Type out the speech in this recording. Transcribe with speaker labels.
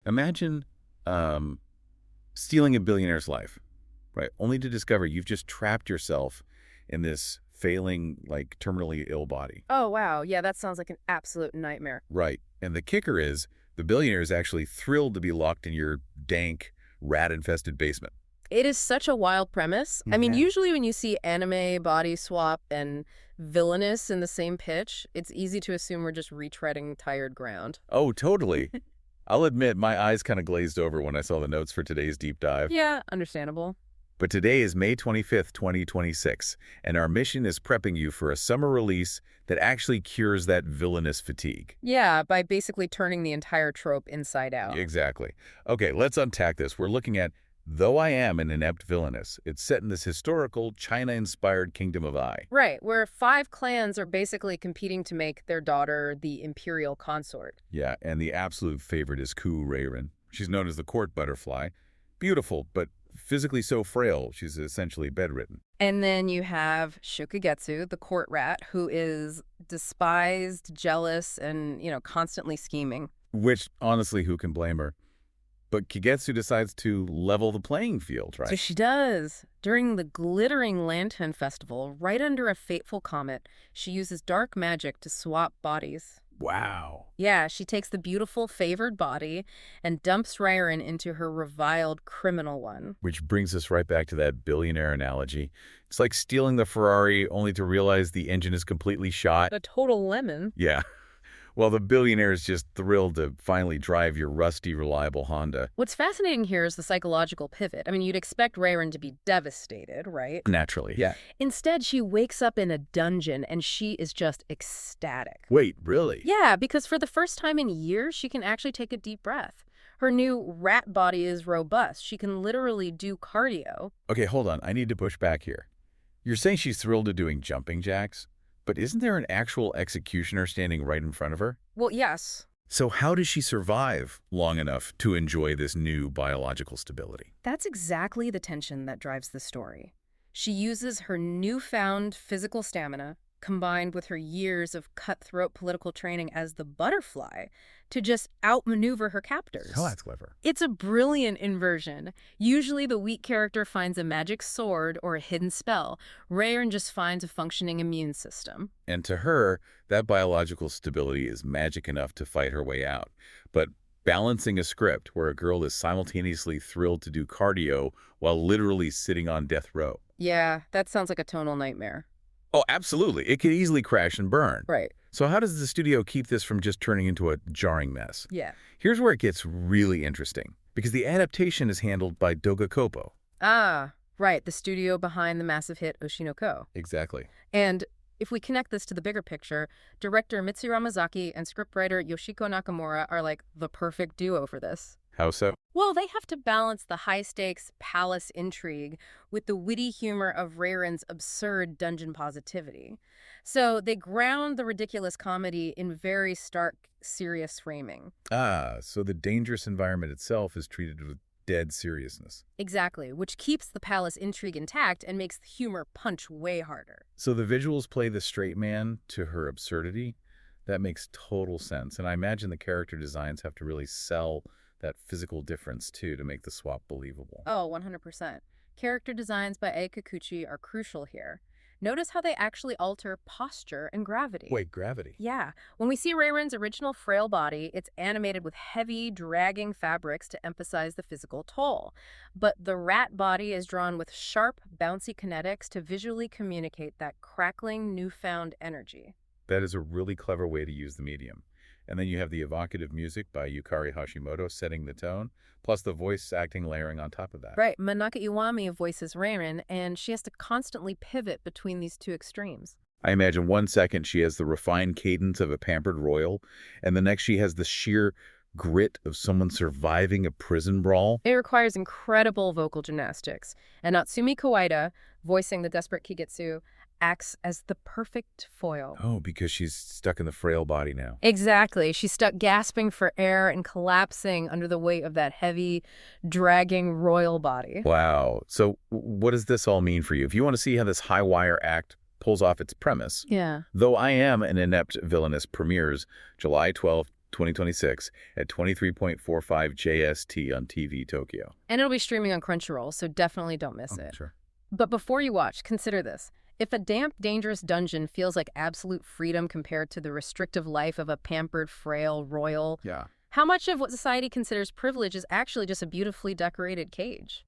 Speaker 1: Imagine stealing a billionaire's life, right? Only to discover you've just trapped yourself in this failing, like, terminally ill body.
Speaker 2: Oh, wow. Yeah, that sounds like an absolute nightmare.
Speaker 1: Right. And the kicker is the billionaire is actually thrilled to be locked in your dank, rat-infested basement.
Speaker 2: It is such a wild premise. I mean,
Speaker 1: Yeah.
Speaker 2: usually when you see anime, body swap, and villainous in the same pitch, it's easy to assume we're just retreading tired ground.
Speaker 1: Oh, totally. I'll admit my eyes kind of glazed over when I saw the notes for today's deep dive.
Speaker 2: Yeah, understandable.
Speaker 1: But today is May 25th, 2026, and our mission is prepping you for a summer release that actually cures that villainous fatigue.
Speaker 2: Yeah, by basically turning the entire trope inside out.
Speaker 1: Exactly. Okay, let's unpack this. We're looking at Though I Am an Inept Villainess. It's set in this historical, China-inspired kingdom of I.
Speaker 2: Right, where 5 clans are basically competing to make their daughter the imperial consort.
Speaker 1: Yeah, and the absolute favorite is Kou Reirin. She's known as the court butterfly. Beautiful, but physically so frail, she's essentially bedridden.
Speaker 2: And then you have Shukagetsu, the court rat, who is despised, jealous, and, constantly scheming.
Speaker 1: Which, honestly, who can blame her? But Kigetsu decides to level the playing field,
Speaker 2: So
Speaker 1: right?
Speaker 2: she does. During the Glittering Lantern Festival, right under a fateful comet, she uses dark magic to swap bodies.
Speaker 1: Wow.
Speaker 2: Yeah, she takes the beautiful favored body and dumps Reirin into her reviled criminal one.
Speaker 1: Which brings us right back to that billionaire analogy. It's like stealing the Ferrari only to realize the engine is completely shot.
Speaker 2: A total lemon.
Speaker 1: Yeah. Well, the billionaire is just thrilled to finally drive your rusty, reliable Honda.
Speaker 2: What's fascinating here is the psychological pivot. I mean, you'd expect Reirin to be devastated, right?
Speaker 1: Naturally. Yeah.
Speaker 2: Instead, she wakes up in a dungeon and she is just ecstatic.
Speaker 1: Wait, really?
Speaker 2: Yeah, because for the first time in years, she can actually take a deep breath. Her new rat body is robust. She can literally do cardio.
Speaker 1: Okay, hold on. I need to push back here. You're saying she's thrilled to doing jumping jacks? But isn't there an actual executioner standing right in front of her?
Speaker 2: Well, yes.
Speaker 1: So how does she survive long enough to enjoy this new biological stability?
Speaker 2: That's exactly the tension that drives the story. She uses her newfound physical stamina, combined with her years of cutthroat political training as the butterfly, to just outmaneuver her captors.
Speaker 1: Oh, that's clever.
Speaker 2: It's a brilliant inversion. Usually the weak character finds a magic sword or a hidden spell. Reirin just finds a functioning immune system.
Speaker 1: And to her, that biological stability is magic enough to fight her way out. But balancing a script where a girl is simultaneously thrilled to do cardio while literally sitting on death row.
Speaker 2: Yeah, that sounds like a tonal nightmare.
Speaker 1: Oh, absolutely. It could easily crash and burn.
Speaker 2: Right.
Speaker 1: So how does the studio keep this from just turning into a jarring mess?
Speaker 2: Yeah.
Speaker 1: Here's where it gets really interesting, because the adaptation is handled by Doga Kopo.
Speaker 2: Ah, right, the studio behind the massive hit Oshinoko.
Speaker 1: Exactly.
Speaker 2: And if we connect this to the bigger picture, director Mitsuo Miyazaki and scriptwriter Yoshiko Nakamura are like the perfect duo for this.
Speaker 1: How so?
Speaker 2: Well, they have to balance the high-stakes palace intrigue with the witty humor of Reirin's absurd dungeon positivity. So they ground the ridiculous comedy in very stark, serious framing.
Speaker 1: Ah, so the dangerous environment itself is treated with dead seriousness.
Speaker 2: Exactly, which keeps the palace intrigue intact and makes the humor punch way harder.
Speaker 1: So the visuals play the straight man to her absurdity? That makes total sense. And I imagine the character designs have to really sell that physical difference, too, to make the swap believable.
Speaker 2: Oh, 100%. Character designs by Ei Kikuchi are crucial here. Notice how they actually alter posture and gravity.
Speaker 1: Wait, gravity?
Speaker 2: Yeah. When we see Reirin's original frail body, it's animated with heavy, dragging fabrics to emphasize the physical toll. But the rat body is drawn with sharp, bouncy kinetics to visually communicate that crackling, newfound energy.
Speaker 1: That is a really clever way to use the medium. And then you have the evocative music by Yukari Hashimoto setting the tone, plus the voice acting layering on top of that.
Speaker 2: Right. Manaka Iwami voices Reirin, and she has to constantly pivot between these two extremes.
Speaker 1: I imagine 1 second she has the refined cadence of a pampered royal, and the next she has the sheer grit of someone surviving a prison brawl.
Speaker 2: It requires incredible vocal gymnastics, and Natsumi Kawaida, voicing the desperate Kigetsu, acts as the perfect foil.
Speaker 1: Oh, because she's stuck in the frail body now.
Speaker 2: Exactly. She's stuck gasping for air and collapsing under the weight of that heavy, dragging royal body.
Speaker 1: Wow. So what does this all mean for you? If you want to see how this high wire act pulls off its premise,
Speaker 2: Yeah.
Speaker 1: Though I Am an Inept Villainess premieres July 12th, 2026 at 23.45 JST on TV Tokyo.
Speaker 2: And it'll be streaming on Crunchyroll, so definitely don't miss
Speaker 1: Oh,
Speaker 2: it.
Speaker 1: sure.
Speaker 2: But before you watch, consider this. If a damp, dangerous dungeon feels like absolute freedom compared to the restrictive life of a pampered, frail royal,
Speaker 1: Yeah.
Speaker 2: how much of what society considers privilege is actually just a beautifully decorated cage?